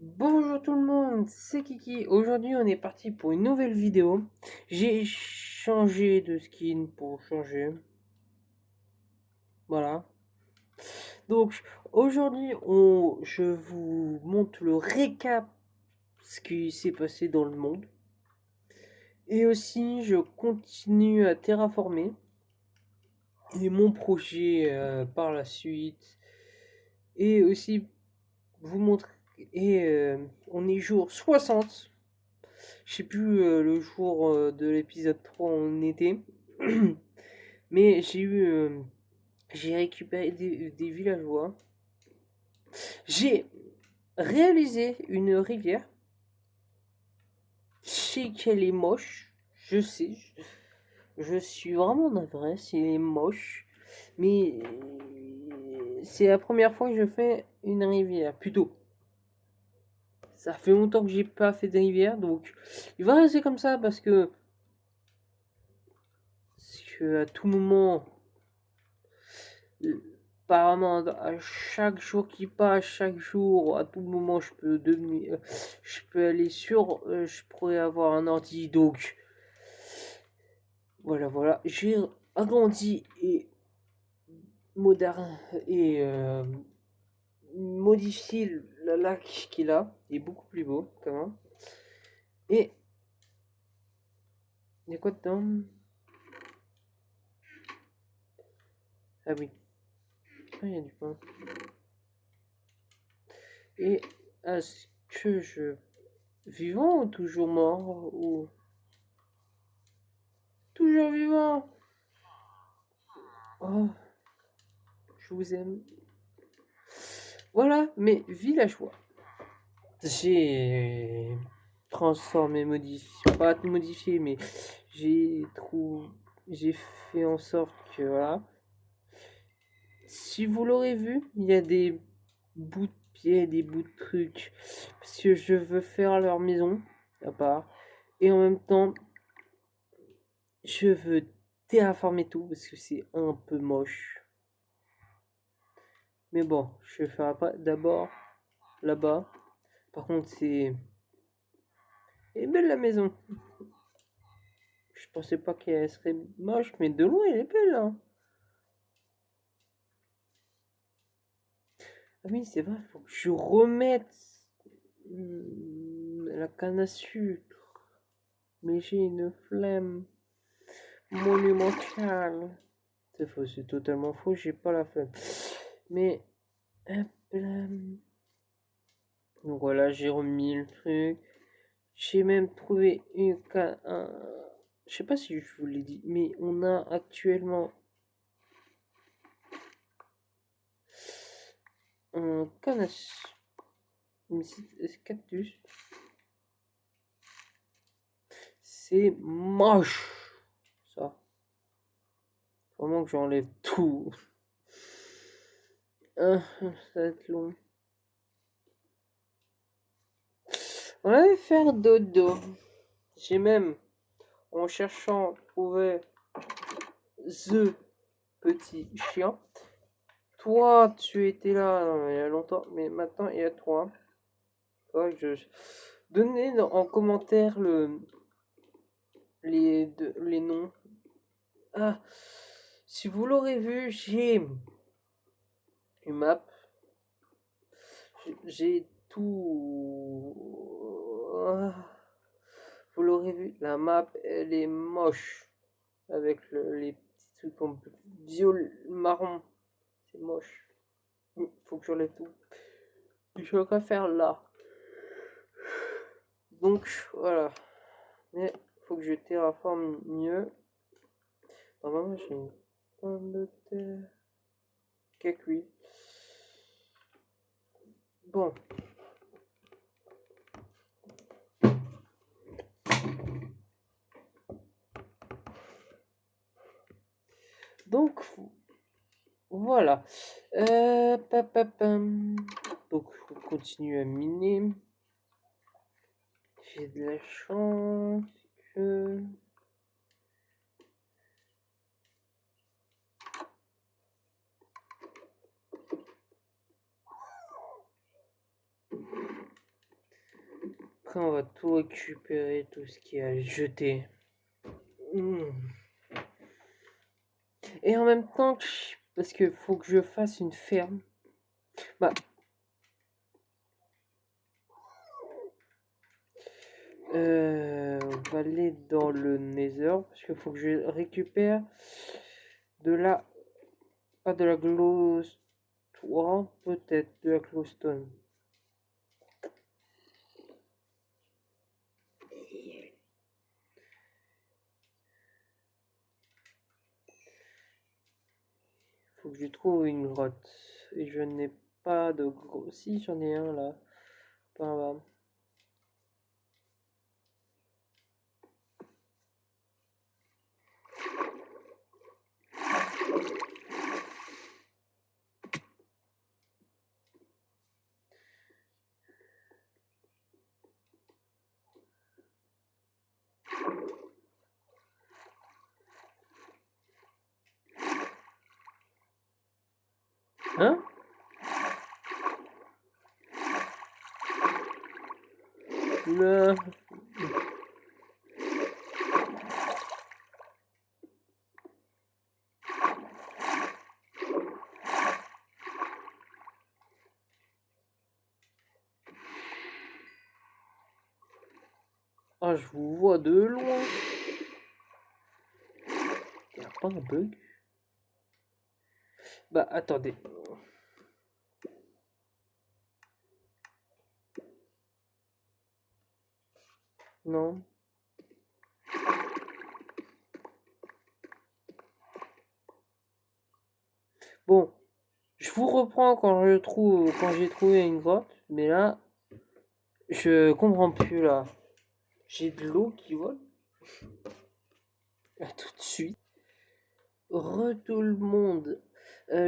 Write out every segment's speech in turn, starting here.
Bonjour tout le monde, c'est Kiki. Aujourd'hui, on est parti pour une nouvelle vidéo. J'ai changé de skin pour changer. Voilà. Donc, aujourd'hui, je vous montre le récap ce qui s'est passé dans le monde. Et aussi, je continue à terraformer. Et mon projet par la suite. Et aussi, vous montrer. Et on est jour 60. Je sais plus le jour de l'épisode 3 où on était. Mais j'ai récupéré des villageois. J'ai réalisé une rivière. Je sais qu'elle est moche. Je sais. Je suis vraiment navré si elle est moche. Mais c'est la première fois que je fais une rivière. Plutôt. Ça fait longtemps que j'ai pas fait de rivière. Donc il va rester comme ça parce que à tout moment, apparemment, à chaque jour qui passe, chaque jour, à tout moment, je peux aller sur, je pourrais avoir un ordi. Donc, voilà. J'ai agrandi et moderne et modifié le lac qu'il a. Il est beaucoup plus beau, quand même. Et, il y a quoi dedans? Ah oui, ah, il y a du pain. Et est-ce que je vivant ou toujours mort ou toujours vivant? Oh, je vous aime. Voilà mes villageois. J'ai transformé, modifié, pas modifié, mais j'ai trouvé, j'ai fait en sorte que voilà. Si vous l'aurez vu, il y a des bouts de pieds, des bouts de trucs, parce que je veux faire leur maison à part, et en même temps, je veux terraformer tout parce que c'est un peu moche. Mais bon, je vais faire après. D'abord là-bas. Par contre, elle est belle la maison. Je pensais pas qu'elle serait moche, mais de loin, elle est belle, hein. Ah oui, c'est vrai, faut que je remette la canne à sucre. Mais j'ai une flemme monumentale. C'est faux, c'est totalement faux, j'ai pas la flemme. Mais, hop là. Donc voilà, j'ai remis le truc. J'ai même trouvé une canne. Je sais pas si je vous l'ai dit, mais on a actuellement un canne à sucre. Cactus. C'est moche. Ça. Vraiment que j'enlève tout. Ça va être long. On va faire dodo. J'ai même, en cherchant, trouvé The Petit Chien. Toi, tu étais là il y a longtemps, mais maintenant il y a toi. Faudrait que je... Donnez en commentaire les noms. Ah, si vous l'aurez vu, j'ai une map. J'ai tout. Ah, vous l'aurez vu, la map, elle est moche. Avec les petits trucs en viol marron. C'est moche. Faut que j'enlève tout. Je vais faire là. Donc, voilà. Mais faut que je terraforme mieux. Normalement, j'ai une pomme de terre. Cake, oui. Bon. Donc, voilà. Donc, on continue à miner. J'ai de la chance que... Après, on va tout récupérer, tout ce qui est à jeter. Et en même temps, parce qu'il faut que je fasse une ferme. Bah, on va aller dans le Nether parce qu'il faut que je récupère de la, pas de la glowstone, peut-être de la glowstone. Faut que je trouve une grotte et je n'ai pas de gros. Si j'en ai un là, pas là. Hein? Là. Ah, je vous vois de loin. Y a pas un bug? Bah, attendez. Non. Bon, je vous reprends quand j'ai trouvé une grotte, mais là, je comprends plus là. J'ai de l'eau qui vole. À tout de suite. Tout le monde.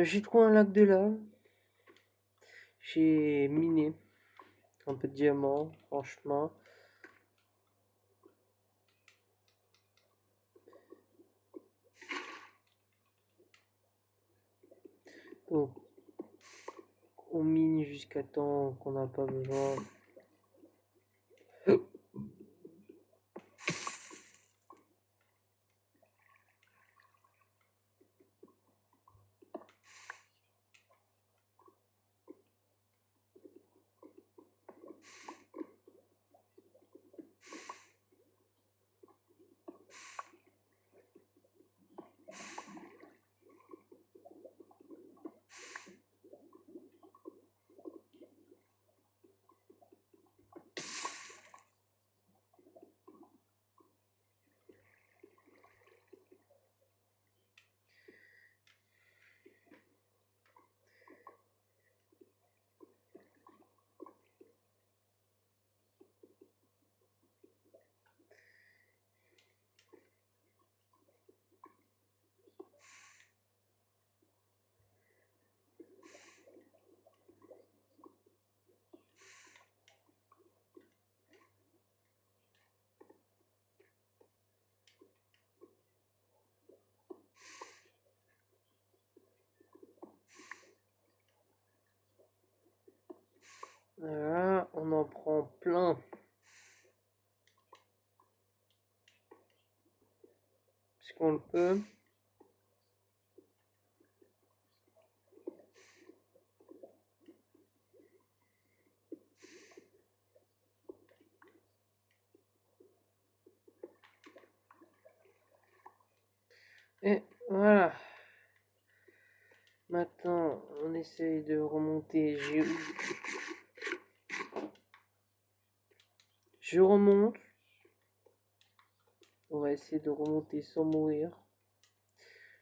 J'ai trouvé un lac de lave. J'ai miné un peu de diamants, franchement. Donc, on mine jusqu'à temps qu'on n'a pas besoin. Voilà, on en prend plein. Parce qu'on le peut. Et voilà. Maintenant, on essaye de remonter. Je remonte. On va essayer de remonter sans mourir.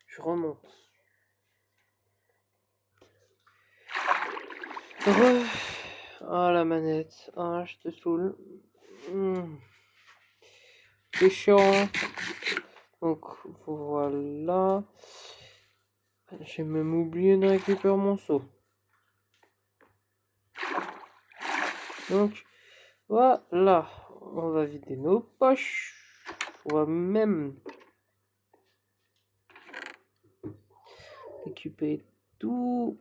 Je remonte. Ah, la manette. Ah, je te saoule. C'est chiant. Donc, voilà. J'ai même oublié de récupérer mon seau. Donc, voilà. On va vider nos poches. On va même récupérer tout.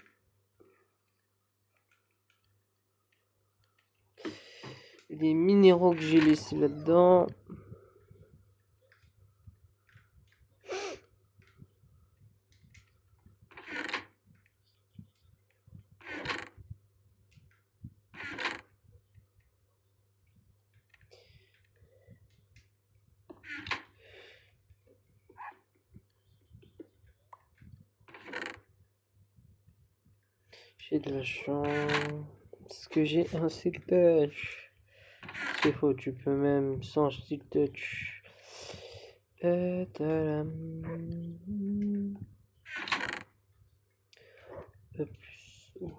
les minéraux que j'ai laissés là-dedans. J'ai de la chance. Parce que j'ai un Silk Touch. C'est faux, tu peux même sans Silk Touch. Tadam. Plus, oui.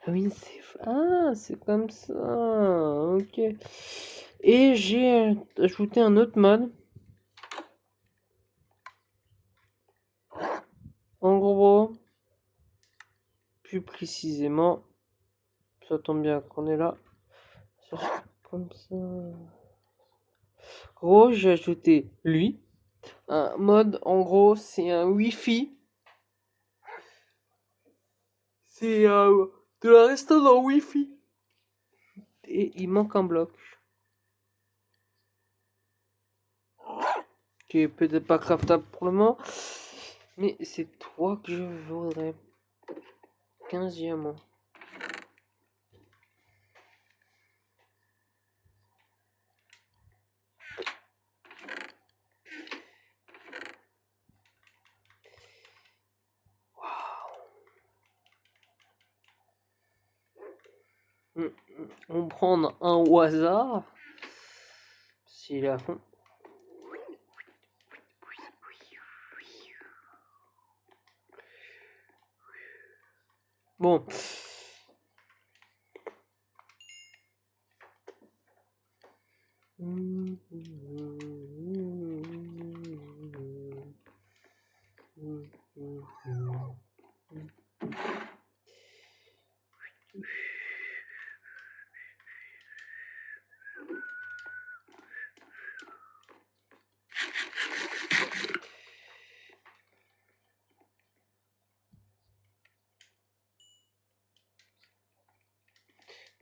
Ah oui, c'est comme ça. Ok. Et j'ai ajouté un autre mode. En gros, plus précisément, ça tombe bien qu'on est là. Comme ça. En gros, j'ai ajouté lui. Un mode, en gros, c'est un Wi-Fi. C'est de la restaurant Wi-Fi. Et il manque un bloc. Qui est peut-être pas craftable pour le moment. Mais c'est toi que je voudrais. 15 diamants. On prend un au hasard. S'il est à fond. Bon.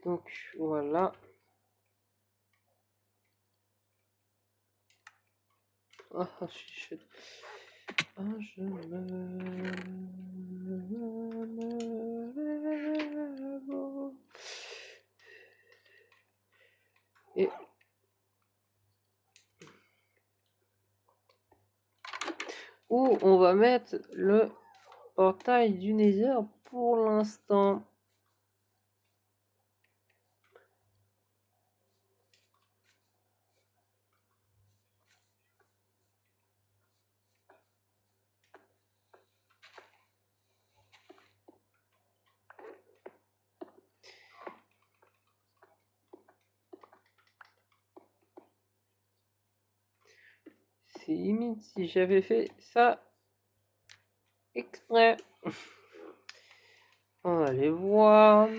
Donc voilà. Ah, je me lève. Et où on va mettre le portail du Nether pour l'instant. C'est limite si j'avais fait ça exprès. On va aller voir.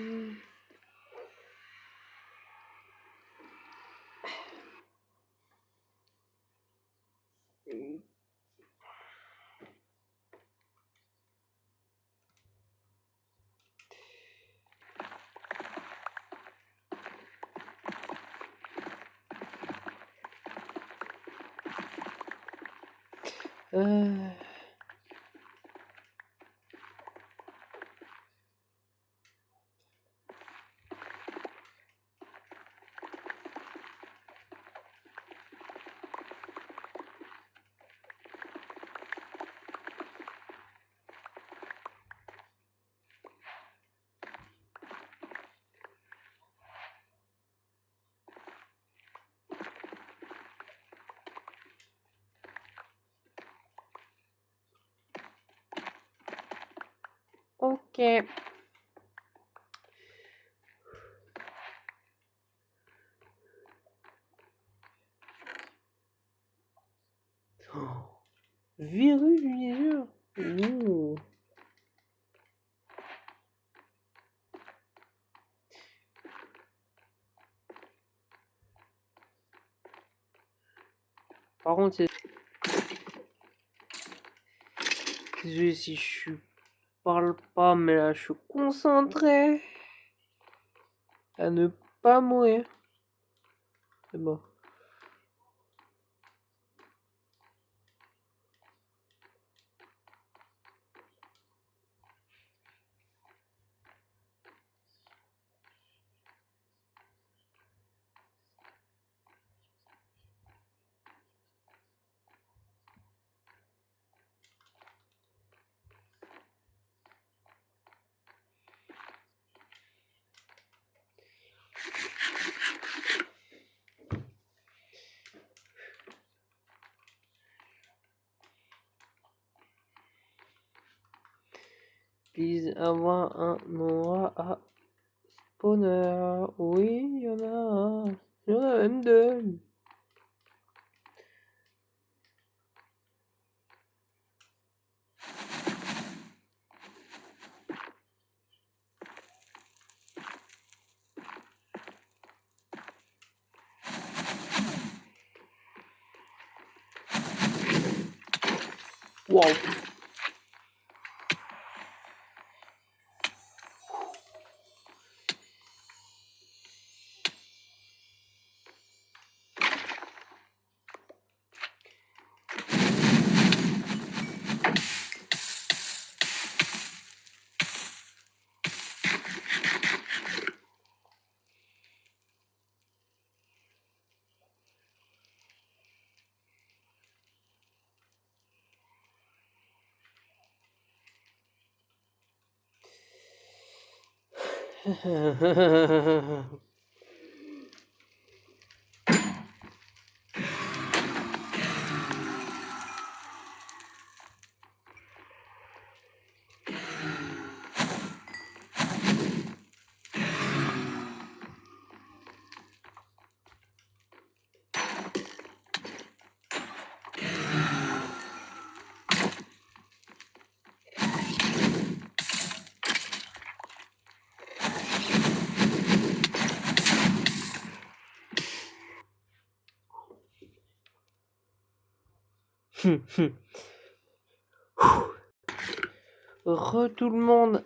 Euh... Ok. Oh, virus du Nether. Ouh. Par contre, c'est... Désolé si je parle pas, mais là, je suis concentré à ne pas mourir. C'est bon. Please avoir un Noah à spawner. Oui, il y en a un. Il y en a même deux. Wow. Tout le monde.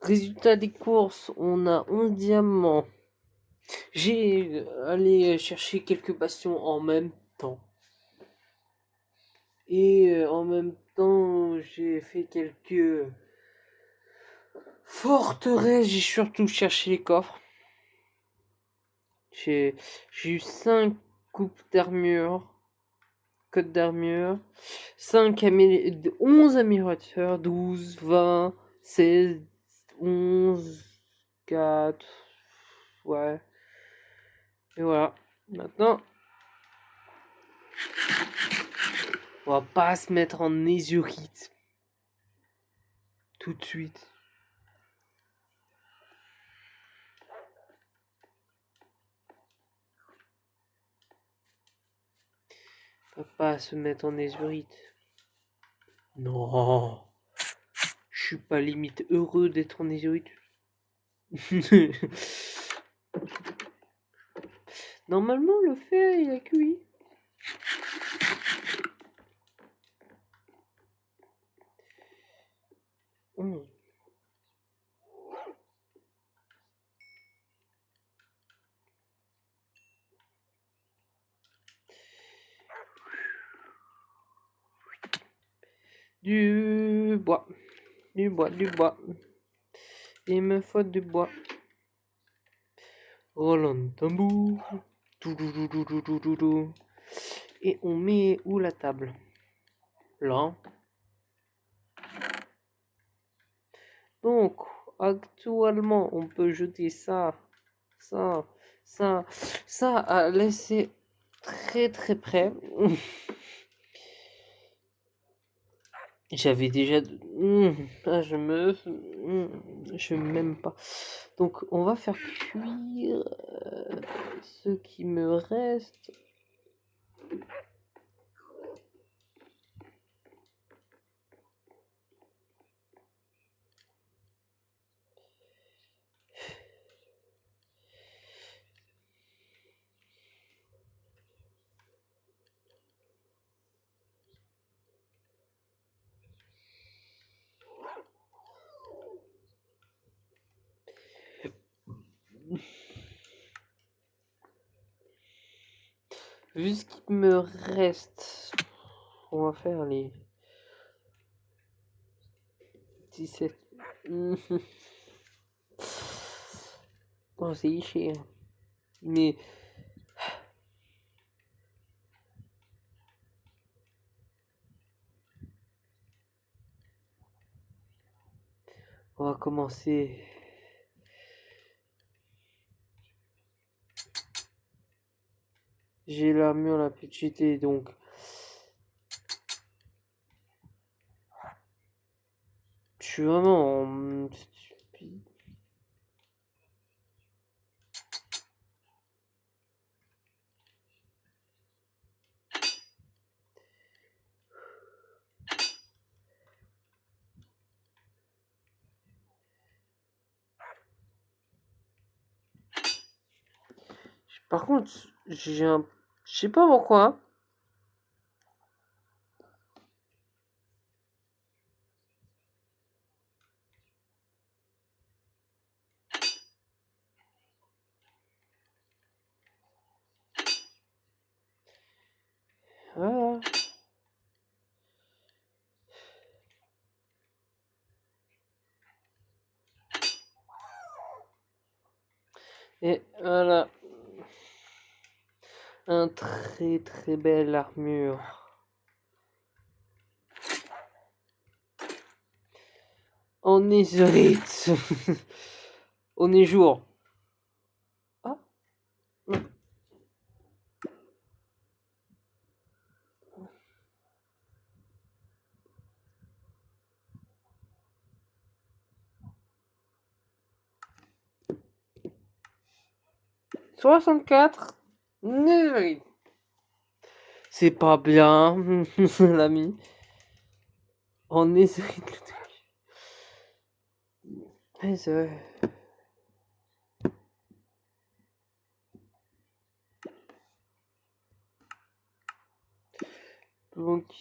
Résultat des courses, on a 11 diamants. J'ai allé chercher quelques bastions en même temps. Et en même temps, j'ai fait quelques forteresses. J'ai surtout cherché les coffres. J'ai eu 5 coupes d'armure, cotes d'armure, 11 améliorateurs, 12, 20, 16, 11, 4, ouais. Et voilà. Maintenant, on va pas se mettre en nésurite tout de suite. On va pas se mettre en nésurite. Non. Je suis pas limite heureux d'être en nésurite. Normalement, le fer, il a cuit. Du bois. Du bois, du bois. Il me faut du bois. Roland tambour. Et on met où la table? Là. Donc, actuellement, on peut jeter ça, ça, ça à laisser très très près. J'avais déjà... je m'aime pas. Donc, on va faire cuire ce qui me reste. Vu ce qui me reste, on va faire les 17. Oh, c'est cher. Mais on va commencer. J'ai l'armure la plus cheatée, donc je suis vraiment stupide. Par contre, j'ai un... Je sais pas pourquoi. Voilà. Et voilà. Un très très belle armure. En netherite. On est jour. Ah. 64. Netherite. C'est pas bien, l'ami. En netherite le truc. Ouais, c'est vrai. Donc...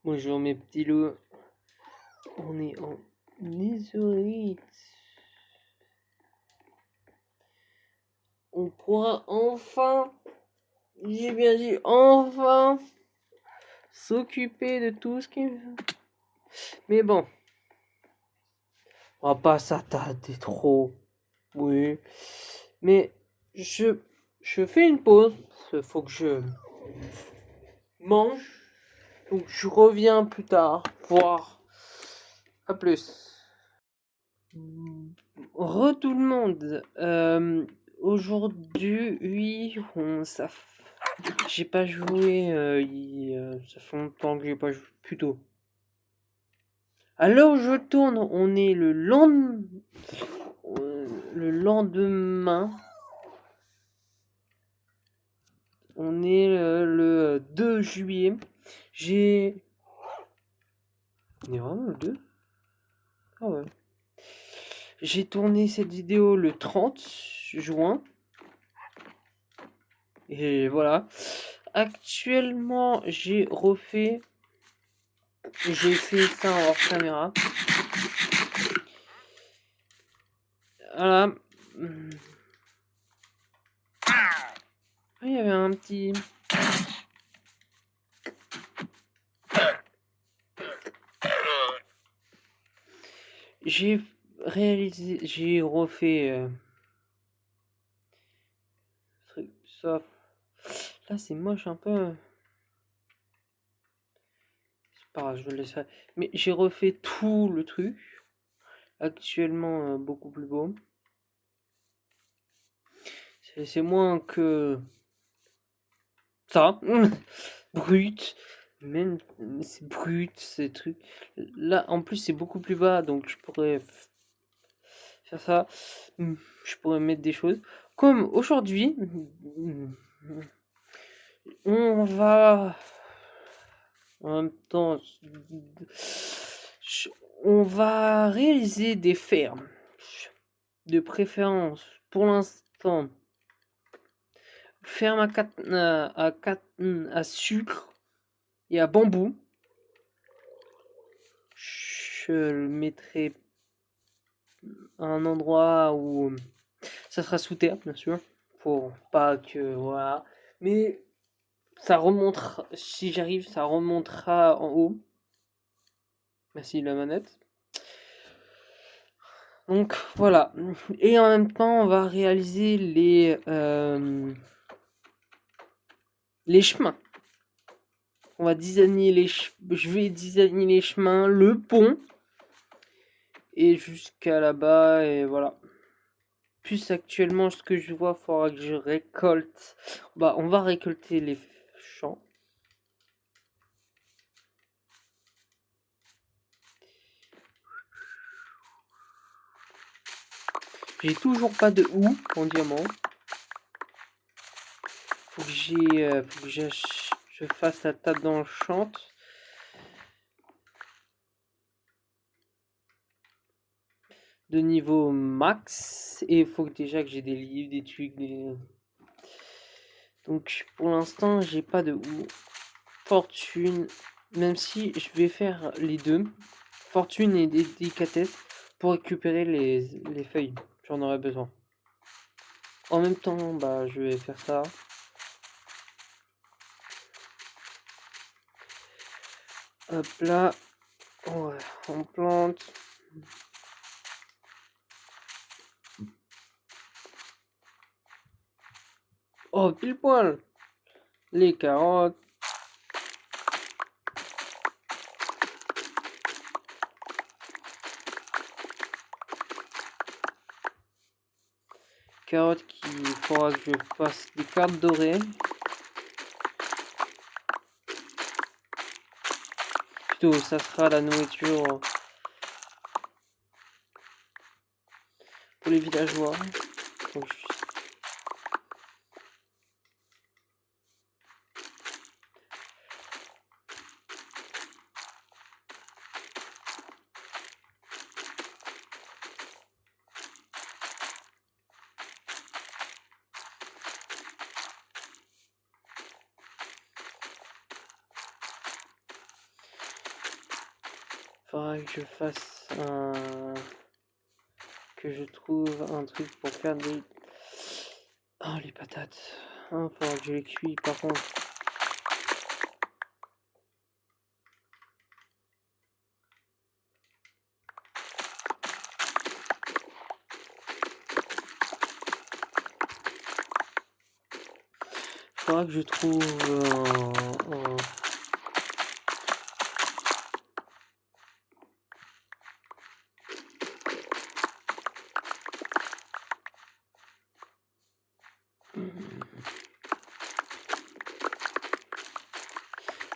Bonjour mes petits loups. On est en netherite. On pourra enfin, j'ai bien dit enfin, s'occuper de tout ce qui... Mais bon, on va pas s'attarder trop. Oui. Mais je fais une pause. Il faut que je mange. Donc je reviens plus tard. Voir. À plus. Tout le monde. Aujourd'hui, oui, j'ai pas joué. Ça fait longtemps que j'ai pas joué. Plutôt. Alors je tourne. On est le lendemain. On est le 2 juillet. On est vraiment le 2? Ah ouais. J'ai tourné cette vidéo le 30 juin. Et voilà. Actuellement, j'ai fait ça en hors caméra. Voilà. Il y avait un petit... J'ai refait... ça. Là, c'est moche un peu. C'est pas grave, je le laisserai. Mais j'ai refait tout le truc. Actuellement, beaucoup plus beau. c'est moins que ça. Brut. Même c'est brut, ces trucs. Là, en plus, c'est beaucoup plus bas, donc je pourrais faire ça. Je pourrais mettre des choses. Comme aujourd'hui, on va en même temps, on va réaliser des fermes. De préférence, pour l'instant, ferme à sucre et à bambou. Je le mettrai à un endroit où ça sera sous terre, bien sûr, pour pas que voilà. Mais ça remontera, si j'arrive, ça remontera en haut. Merci la manette. Donc voilà. Et en même temps, on va réaliser les chemins. On va designer je vais designer les chemins, le pont et jusqu'à là-bas et voilà. Plus actuellement, ce que je vois, il faudra que je récolte. Bah, on va récolter les champs. J'ai toujours pas de houx en diamant. Faut que je fasse la table d'enchant. De niveau max. Et il faut que déjà que j'ai des livres, des trucs. Donc pour l'instant, j'ai pas de houx. Fortune. Même si je vais faire les deux. Fortune et délicatesse pour récupérer les feuilles. J'en aurai besoin. En même temps, bah, je vais faire ça. Hop là. Ouais, on plante. Oh, pile poil. Les carottes. Carottes qu'il faudra que je fasse des cartes dorées. Plutôt, ça sera la nourriture pour les villageois. Donc, faudra que je fasse que je trouve un truc pour faire des... Oh, les patates. Faudra que je les cuis par contre. Faudra que je trouve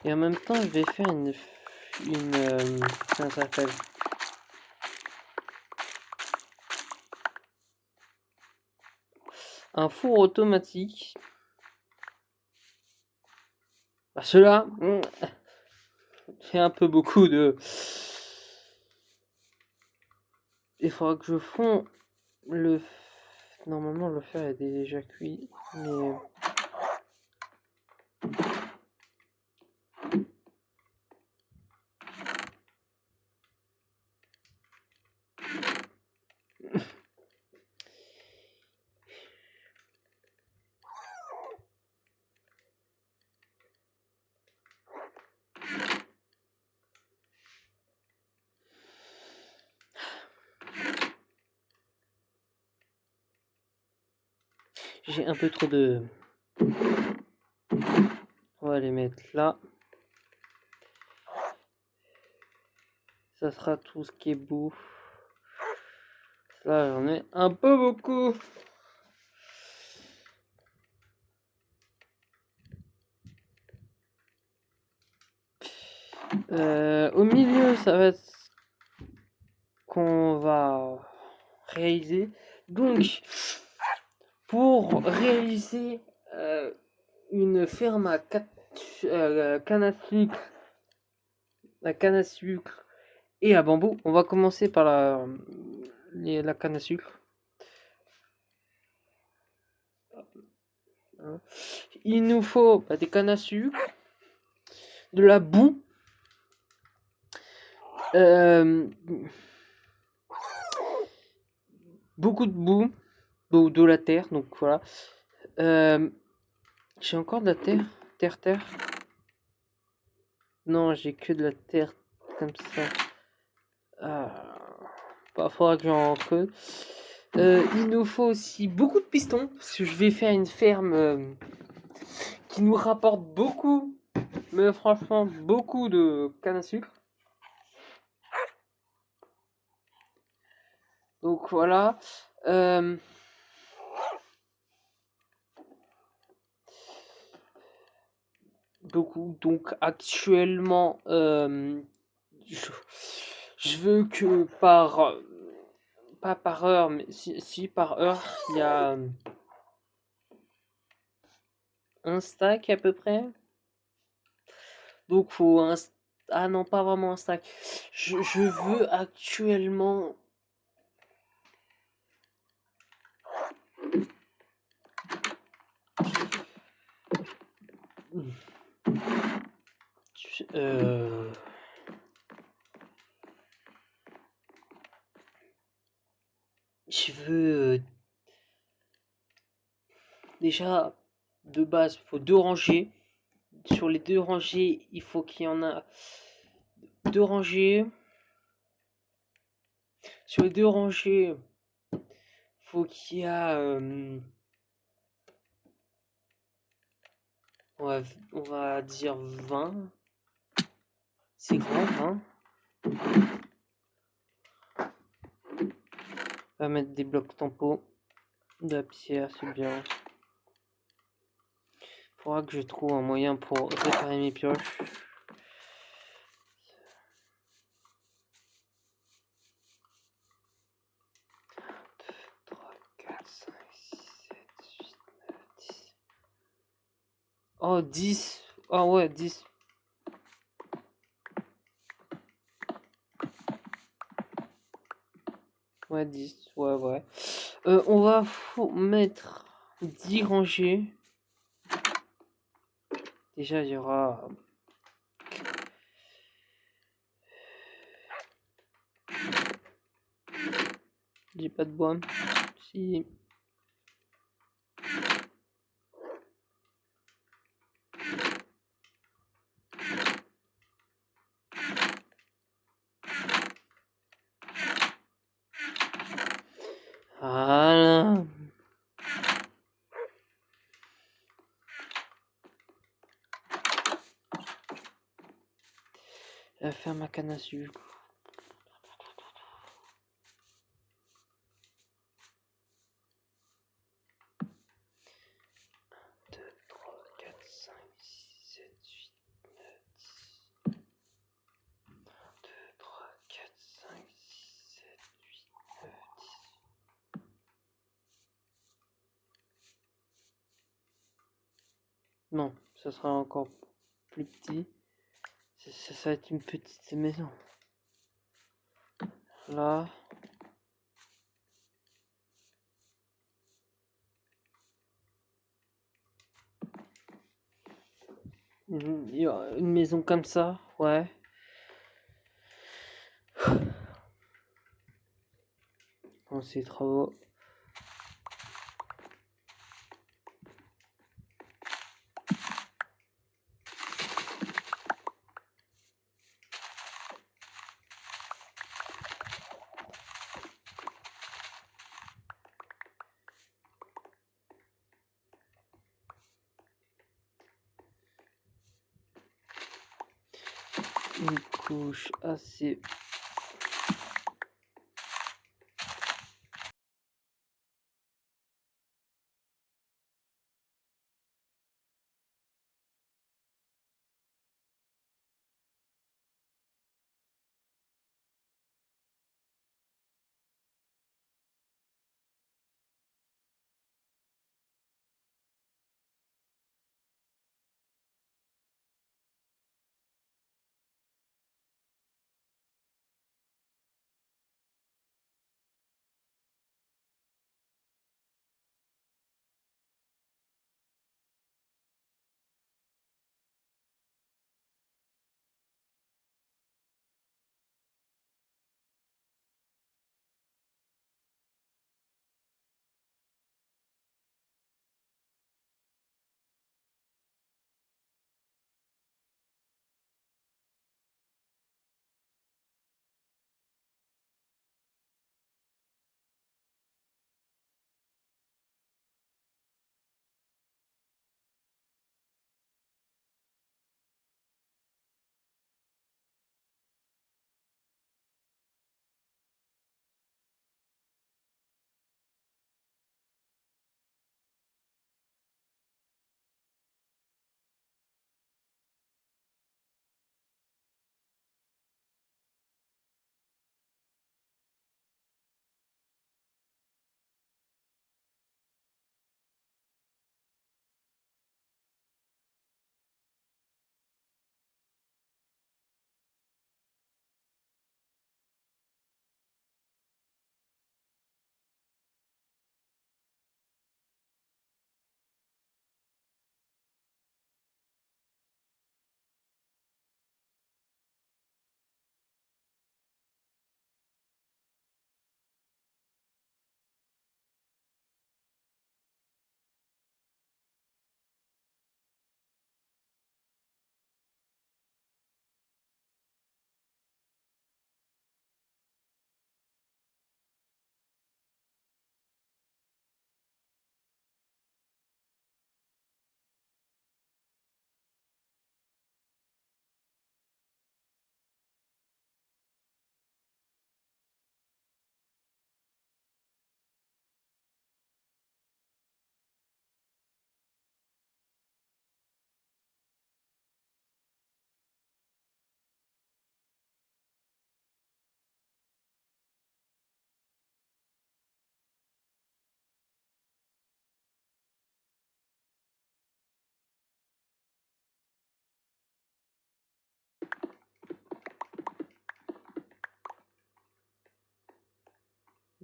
et en même temps, je vais faire comment ça s'appelle? Un four automatique. Bah, cela, c'est un peu beaucoup de... Il faudra que je fonde le... Normalement, le fer est déjà cuit, mais... J'ai un peu trop de... On va les mettre là. Ça sera tout ce qui est bouffe. Là, j'en ai un peu beaucoup. Au milieu, ça va être qu'on va réaliser. Donc, pour réaliser une ferme à canne à sucre et à bambou, on va commencer par la canne à sucre. Il nous faut des cannes à sucre, de la boue, beaucoup de boue, de la terre, donc voilà. J'ai encore de la terre. Non, j'ai que de la terre comme ça. Faudra que j'en creuse. Il nous faut aussi beaucoup de pistons, parce que je vais faire une ferme qui nous rapporte beaucoup, mais franchement beaucoup de canne à sucre. Donc voilà. Beaucoup. Donc actuellement, je veux que pas par heure, mais si par heure, il y a un stack à peu près. Donc faut un... Ah non, pas vraiment un stack. Je veux actuellement... Je veux... déjà, de base, il faut 2 rangées. Sur les 2 rangées, il faut qu'il y en a 2 rangées. Sur les 2 rangées, faut qu'il y a... on va dire 20. C'est grand, 20. On va mettre des blocs tempo. De la pierre, c'est bien. Faudra que je trouve un moyen pour réparer mes pioches. 3, 4, 5, 6, 7, 8, 9, 10. Oh, 10. Ah ouais, 10. Ouais, 10. Ouais. On va mettre 10 rangées. Déjà, il y aura... J'ai pas de bois. Si... Voilà. Je vais faire ma canne à sucre. 2, 3, 4, 5, 6, 7, 8, 9, 10. 2, 3, 4, 5, 6, 7, 8, 9, 10. Non, ça sera encore plus petit. Ça va être une petite maison. Là. Il y a une maison comme ça, ouais. Bon, c'est travaux. Une couche assez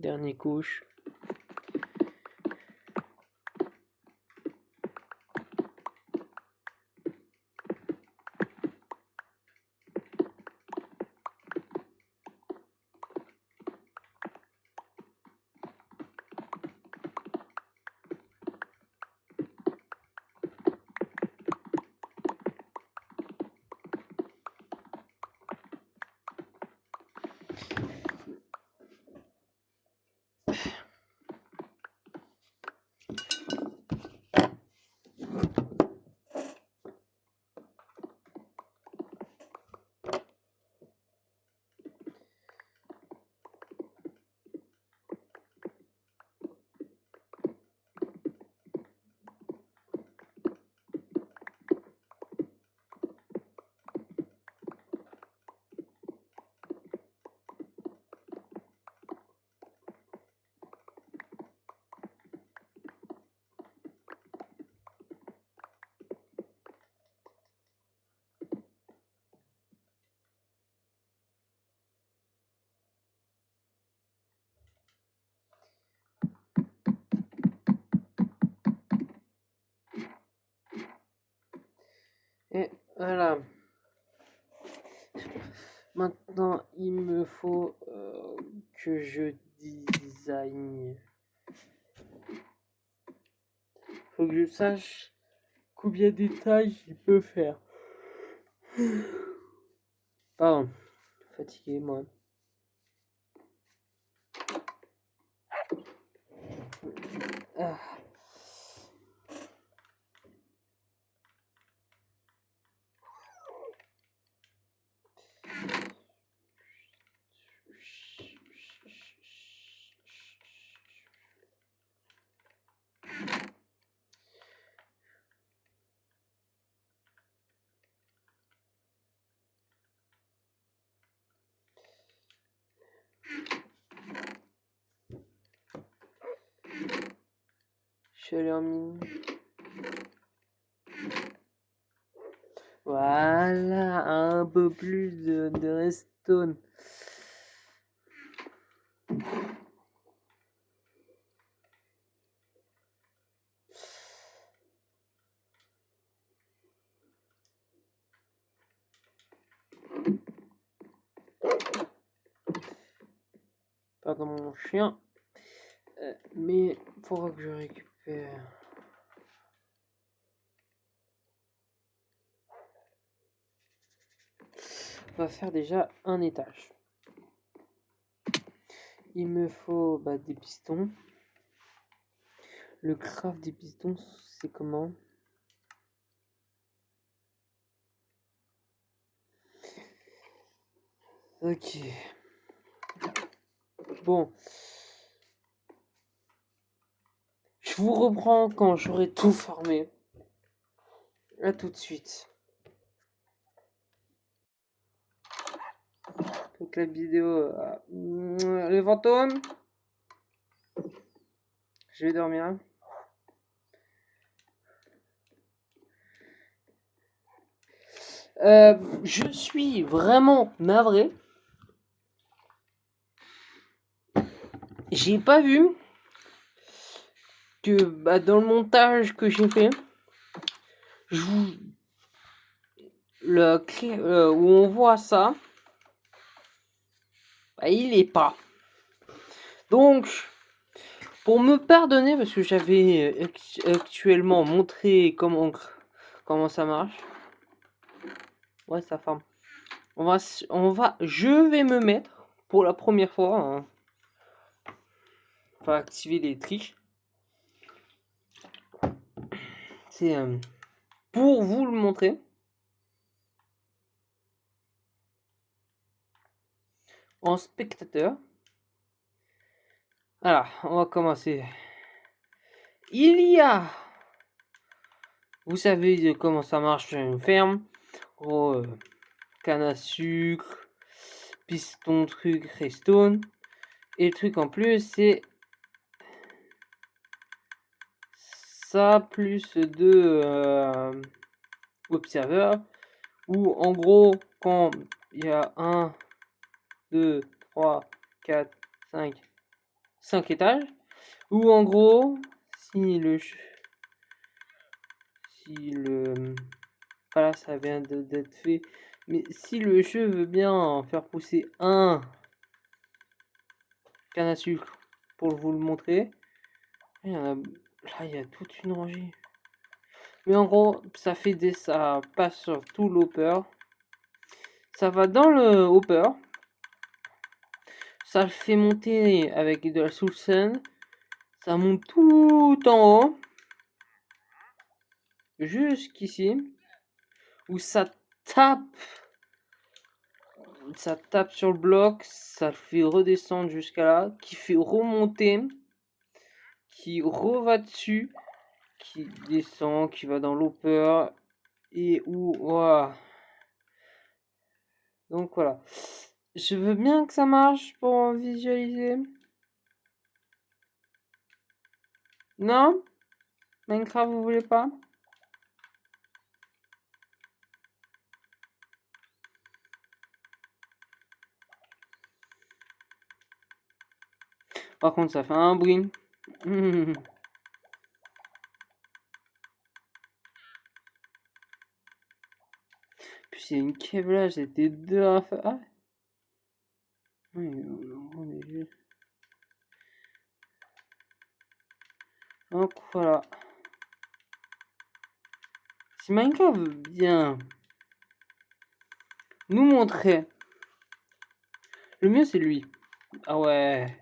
Dernier couche. Et voilà. Maintenant, il me faut que je design. Faut que je sache combien d'étages il peut faire. Pardon, fatigué moi. Ah. Je suis allé en mine. Voilà, un peu plus de redstone. Pardon mon chien. Mais il faudra que je récupère. On va faire déjà un étage. Il me faut des pistons. Le craft des pistons, c'est comment? Ok. Bon. Je vous reprends quand j'aurai tout formé. À tout de suite. Donc la vidéo... les fantômes. Je vais dormir. Je suis vraiment navré. J'ai pas vu que dans le montage que j'ai fait, je vous le où on voit ça, il est pas. Donc, pour me pardonner, parce que j'avais actuellement montré comment ça marche. Ouais, ça forme. Je vais me mettre pour la première fois. Hein, enfin, activer les triches. C'est pour vous le montrer. En spectateur. Alors, on va commencer. Il y a, vous savez comment ça marche une ferme. Canne à sucre, piston, truc, redstone. Et le truc en plus, c'est ça plus de observeurs. Où en gros, quand il y a 1, 2, 3, 4, 5, 5 étages. Ou en gros, si le... Voilà, ça vient d'être fait. Mais si le jeu veut bien faire pousser un canne à sucre pour vous le montrer, là, il y a toute une rangée. Mais en gros, ça passe sur tout l'hopper. Ça va dans le hopper. Ça le fait monter avec de la Soulson. Ça monte tout en haut. Jusqu'ici. Où tape. Ça tape sur le bloc. Ça le fait redescendre jusqu'à là. Qui fait remonter. Qui reva dessus. Qui descend. Qui va dans l'hopper. Et où... Wow. Donc voilà. Je veux bien que ça marche pour visualiser. Non? Minecraft, vous voulez pas? Par contre, ça fait un bruit. Puis c'est une cave là, j'étais deux à faire. Ah. Oui, on est juste. Donc voilà. Si Minecraft veut bien nous montrer, le mieux c'est lui. Ah ouais.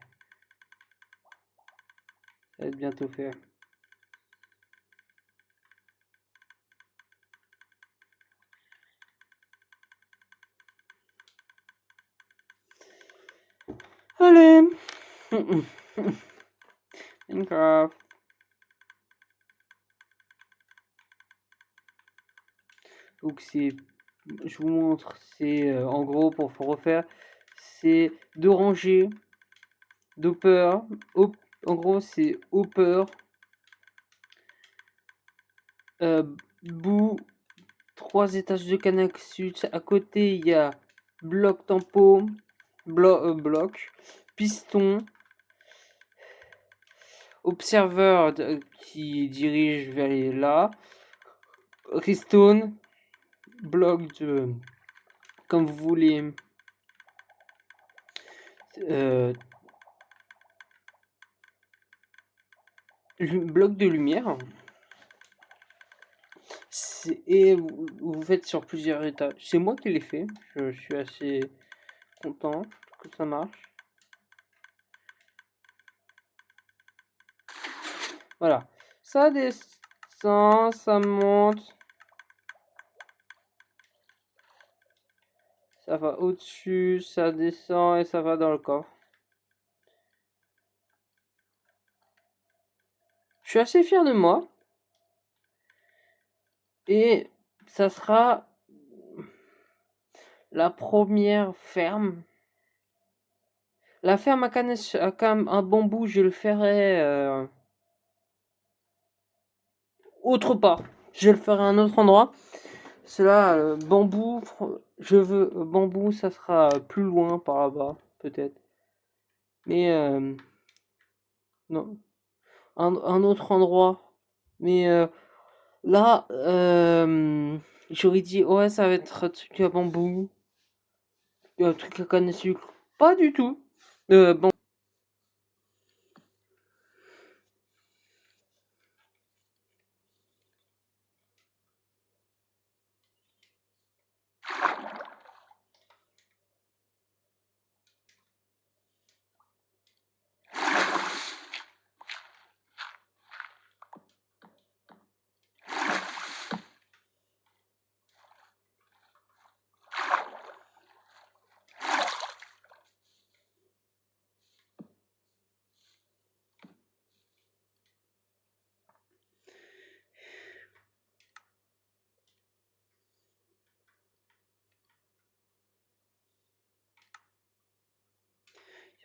Ça va être bientôt fait. Allez. Minecraft. Donc c'est, je vous montre, c'est en gros pour refaire, c'est deux rangées d'hopper. En gros c'est hopper, bout, 3 étages de canne à sucre. À côté il y a bloc tempo, bloc, piston, observeur qui dirige vers là, redstone, bloc de comme vous voulez, bloc de lumière. Et vous faites sur plusieurs étages. C'est moi qui l'ai fait. Je suis assez content que ça marche. Voilà. Ça descend, ça monte. Ça va au-dessus, ça descend et ça va dans le coffre. Je suis assez fier de moi. Et ça sera la première ferme. La ferme à canne à bambou, je le ferai autre part. Je le ferai à un autre endroit. Cela, bambou, je veux bambou, ça sera plus loin par là-bas, peut-être. Mais non, un autre endroit. Mais là, j'aurais dit ouais, ça va être un truc à bambou, un truc à canne à sucre. Pas du tout. Bon.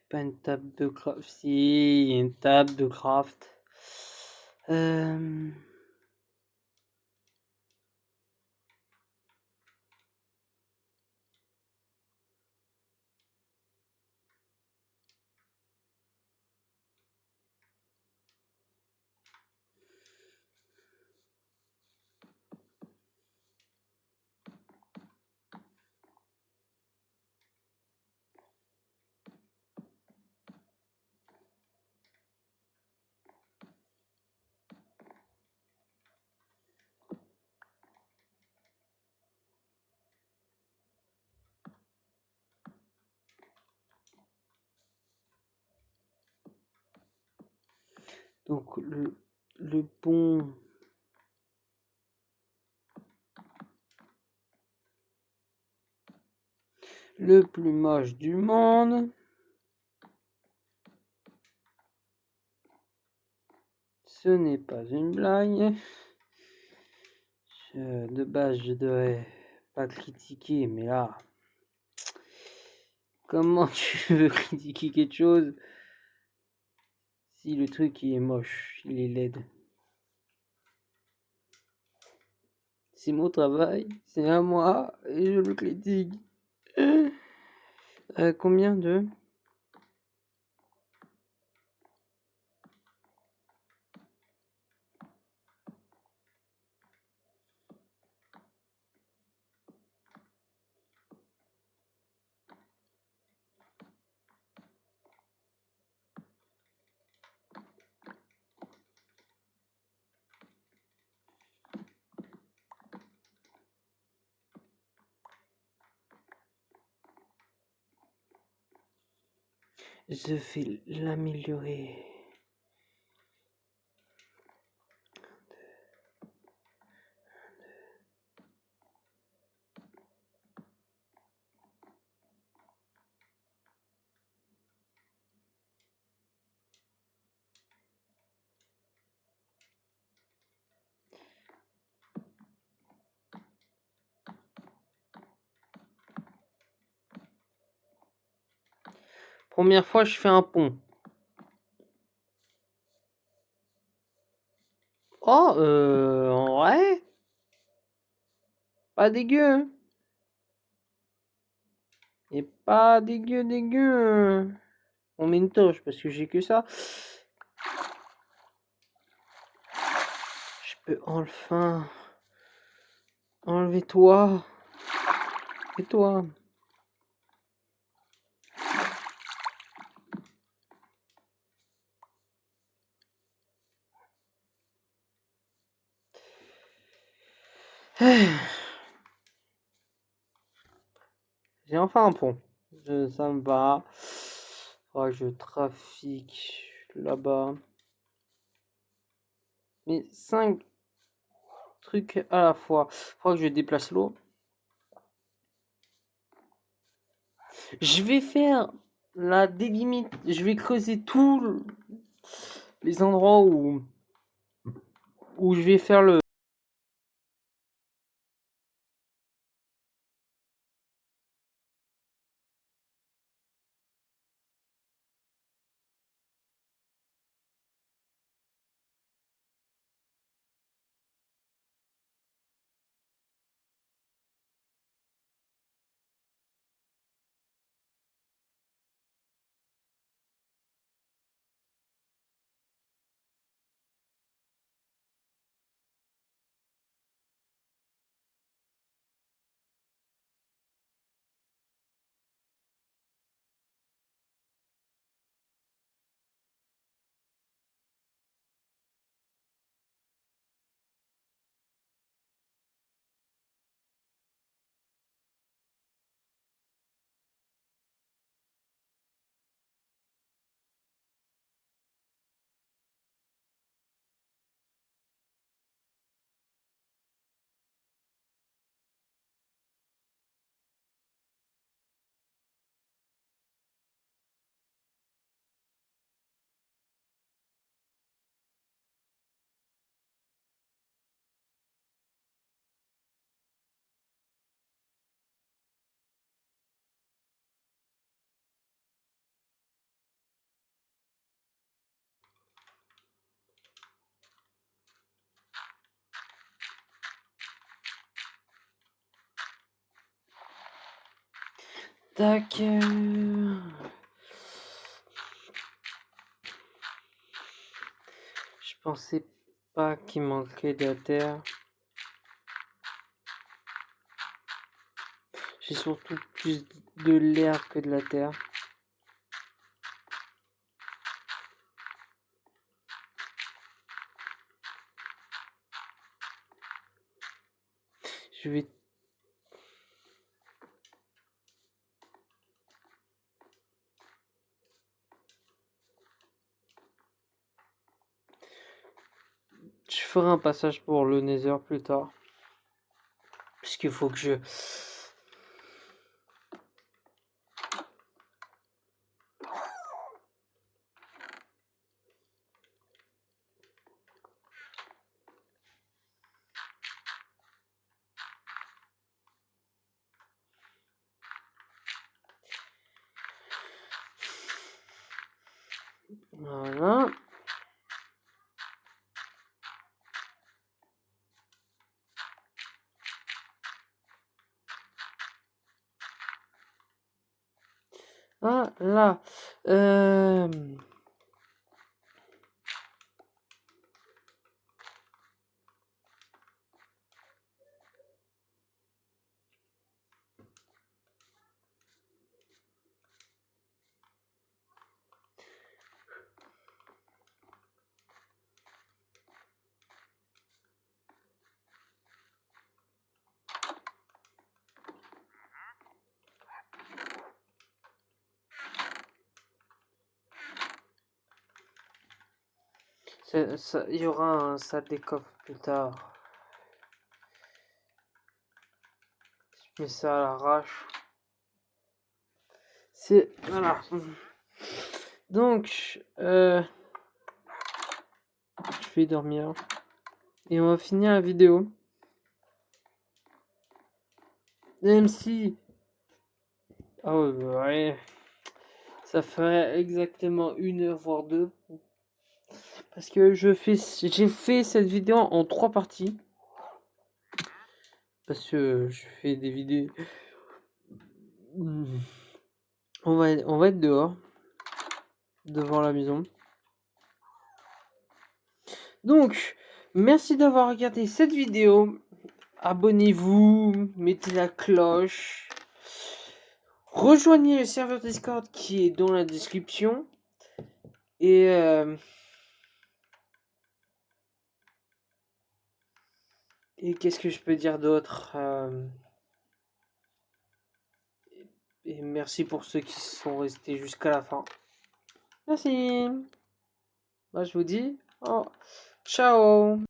Pas une table de craft. Si, une table de craft. Donc le bon... Le plus moche du monde. Ce n'est pas une blague. De base, je devrais pas critiquer, mais là... Comment tu veux critiquer quelque chose si le truc il est moche, il est laid? C'est mon travail, c'est à moi, et je le critique. Combien de... Je vais l'améliorer. Première fois, je fais un pont. Oh, en vrai, pas dégueu. Hein. Et pas dégueu, dégueu. On met une torche parce que j'ai que ça. Je peux enfin enlever toi. Et toi. J'ai enfin un pont. Ça me va. Oh, je trafique là-bas. Mais 5 trucs à la fois. Faudra que je déplace l'eau. Je vais faire la délimite. Je vais creuser tous les endroits où je vais faire le... Tac. Je pensais pas qu'il manquait de la terre. J'ai surtout plus de l'air que de la terre. Je vais... ferai un passage pour le Nether plus tard. Puisqu'il faut que je... Voilà. Ah là. Il y aura un salle des coffres plus tard. Je mets ça à l'arrache. C'est... Voilà. Donc, je vais dormir. Et on va finir la vidéo. Même si... Oh ouais. Ça ferait exactement 1 heure, voire 2. Parce que j'ai fait cette vidéo en 3 parties. Parce que je fais des vidéos... On va être dehors. Devant la maison. Donc, merci d'avoir regardé cette vidéo. Abonnez-vous, mettez la cloche. Rejoignez le serveur Discord qui est dans la description. Et qu'est-ce que je peux dire d'autre et merci pour ceux qui sont restés jusqu'à la fin. Merci. Bah, je vous dis, ciao.